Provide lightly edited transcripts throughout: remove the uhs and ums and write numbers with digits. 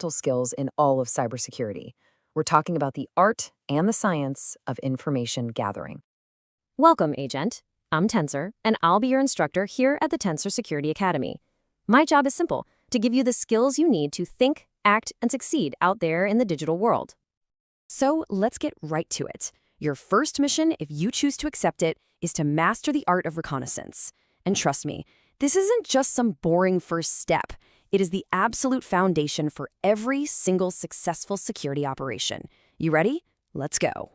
fundamental skills in all of cybersecurity. We're talking about the art and the science of information gathering. Welcome, Agent. I'm Tensor, and I'll be your instructor here at the Tensor Security Academy. My job is simple, to give you the skills you need to think, act, and succeed out there in the digital world. So let's get right to it. Your first mission, if you choose to accept it, is to master the art of reconnaissance. And trust me, this isn't just some boring first step. It is the absolute foundation for every single successful security operation. You ready? Let's go.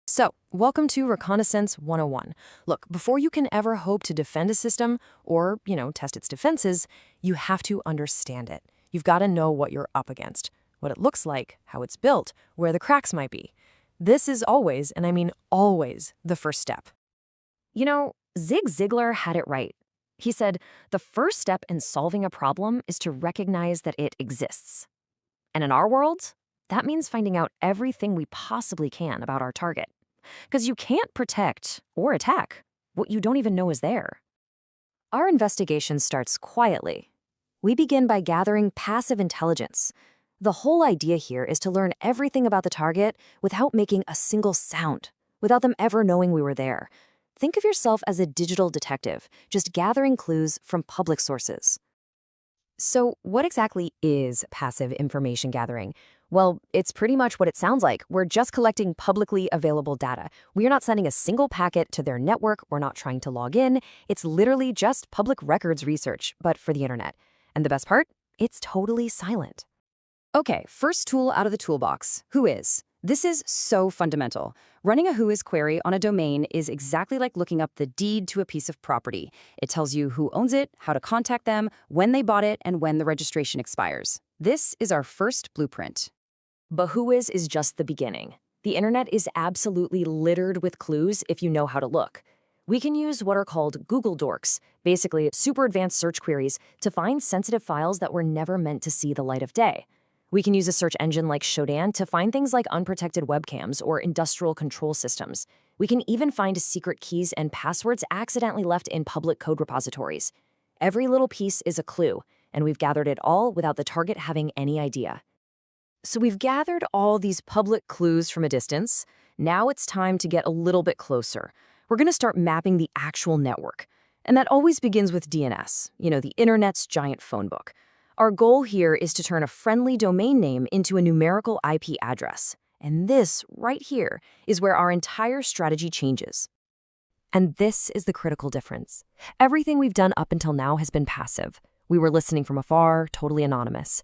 So, welcome to Reconnaissance 101. Look, before you can ever hope to defend a system or, test its defenses, you have to understand it. You've got to know what you're up against, what it looks like, how it's built, where the cracks might be. This is always, and I mean always, the first step. Zig Ziglar had it right. He said, the first step in solving a problem is to recognize that it exists. And in our world, that means finding out everything we possibly can about our target. Because you can't protect or attack what you don't even know is there. Our investigation starts quietly. We begin by gathering passive intelligence. The whole idea here is to learn everything about the target without making a single sound, without them ever knowing we were there. Think of yourself as a digital detective, just gathering clues from public sources. So what exactly is passive information gathering? Well, it's pretty much what it sounds like. We're just collecting publicly available data. We are not sending a single packet to their network. We're not trying to log in. It's literally just public records research, but for the internet. And the best part? It's totally silent. Okay, first tool out of the toolbox, Whois. This is so fundamental. Running a Whois query on a domain is exactly like looking up the deed to a piece of property. It tells you who owns it, how to contact them, when they bought it, and when the registration expires. This is our first blueprint. But Whois is just the beginning. The internet is absolutely littered with clues if you know how to look. We can use what are called Google dorks, basically super advanced search queries, to find sensitive files that were never meant to see the light of day. We can use a search engine like Shodan to find things like unprotected webcams or industrial control systems. We can even find secret keys and passwords accidentally left in public code repositories. Every little piece is a clue, and we've gathered it all without the target having any idea. So we've gathered all these public clues from a distance. Now it's time to get a little bit closer. We're going to start mapping the actual network. And that always begins with DNS, the internet's giant phone book. Our goal here is to turn a friendly domain name into a numerical IP address. And this, right here, is where our entire strategy changes. And this is the critical difference. Everything we've done up until now has been passive. We were listening from afar, totally anonymous.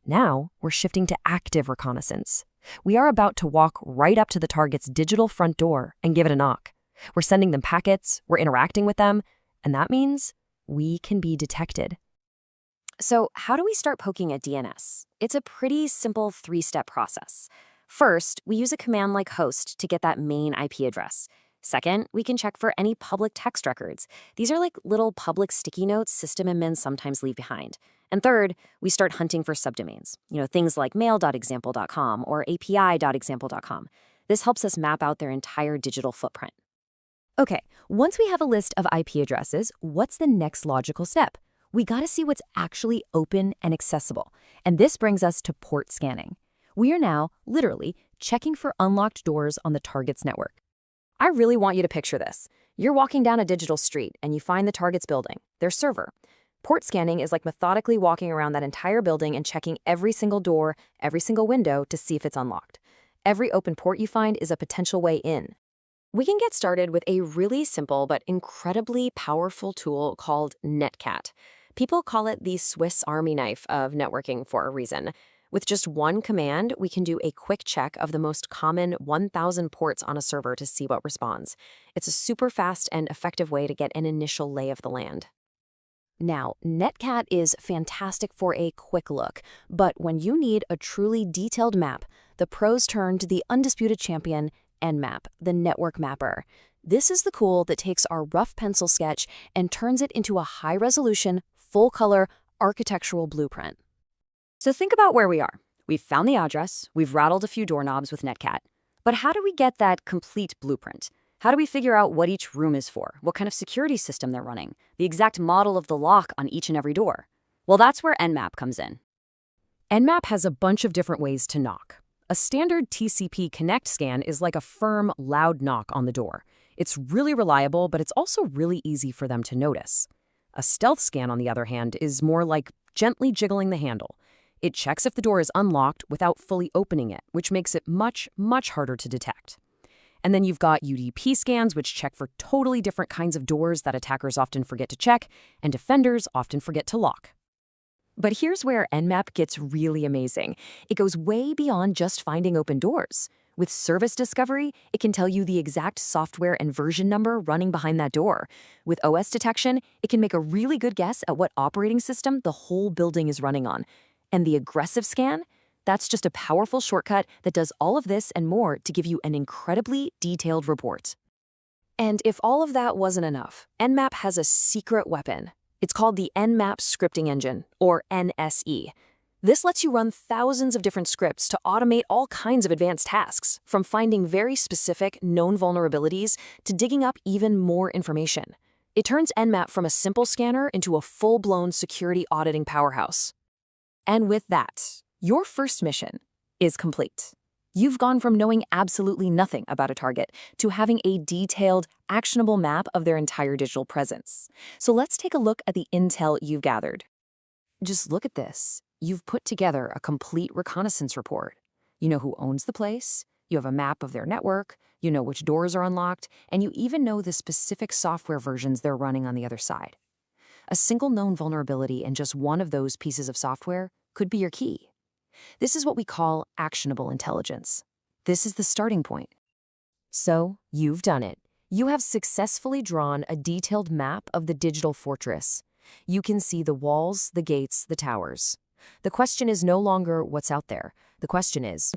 Now, we're shifting to active reconnaissance. We are about to walk right up to the target's digital front door and give it a knock. We're sending them packets, we're interacting with them, and that means we can be detected. So how do we start poking at DNS? It's a pretty simple three-step process. First, we use a command like host to get that main IP address. Second, we can check for any public text records. These are like little public sticky notes system admins sometimes leave behind. And third, we start hunting for subdomains, things like mail.example.com or api.example.com. This helps us map out their entire digital footprint. Okay, once we have a list of IP addresses, what's the next logical step? We got to see what's actually open and accessible. And this brings us to port scanning. We are now, literally, checking for unlocked doors on the target's network. I really want you to picture this. You're walking down a digital street and you find the target's building, their server. Port scanning is like methodically walking around that entire building and checking every single door, every single window to see if it's unlocked. Every open port you find is a potential way in. We can get started with a really simple but incredibly powerful tool called Netcat. People call it the Swiss Army knife of networking for a reason. With just one command, we can do a quick check of the most common 1,000 ports on a server to see what responds. It's a super fast and effective way to get an initial lay of the land. Now, Netcat is fantastic for a quick look, but when you need a truly detailed map, the pros turn to the undisputed champion, Nmap, the network mapper. This is the tool that takes our rough pencil sketch and turns it into a high-resolution, full-color architectural blueprint. So think about where we are. We've found the address, we've rattled a few doorknobs with Netcat. But how do we get that complete blueprint? How do we figure out what each room is for, what kind of security system they're running, the exact model of the lock on each and every door? Well, that's where Nmap comes in. Nmap has a bunch of different ways to knock. A standard TCP Connect scan is like a firm, loud knock on the door. It's really reliable, but it's also really easy for them to notice. A stealth scan, on the other hand, is more like gently jiggling the handle. It checks if the door is unlocked without fully opening it, which makes it much, much harder to detect. And then you've got UDP scans, which check for totally different kinds of doors that attackers often forget to check, and defenders often forget to lock. But here's where Nmap gets really amazing. It goes way beyond just finding open doors. With service discovery, it can tell you the exact software and version number running behind that door. With OS detection, it can make a really good guess at what operating system the whole building is running on. And the aggressive scan? That's just a powerful shortcut that does all of this and more to give you an incredibly detailed report. And if all of that wasn't enough, Nmap has a secret weapon. It's called the Nmap Scripting Engine, or NSE. This lets you run thousands of different scripts to automate all kinds of advanced tasks, from finding very specific, known vulnerabilities to digging up even more information. It turns Nmap from a simple scanner into a full-blown security auditing powerhouse. And with that, your first mission is complete. You've gone from knowing absolutely nothing about a target to having a detailed, actionable map of their entire digital presence. So let's take a look at the intel you've gathered. Just look at this. You've put together a complete reconnaissance report. You know who owns the place, you have a map of their network, you know which doors are unlocked, and you even know the specific software versions they're running on the other side. A single known vulnerability in just one of those pieces of software could be your key. This is what we call actionable intelligence. This is the starting point. So, you've done it. You have successfully drawn a detailed map of the digital fortress. You can see the walls, the gates, the towers. The question is no longer what's out there. The question is,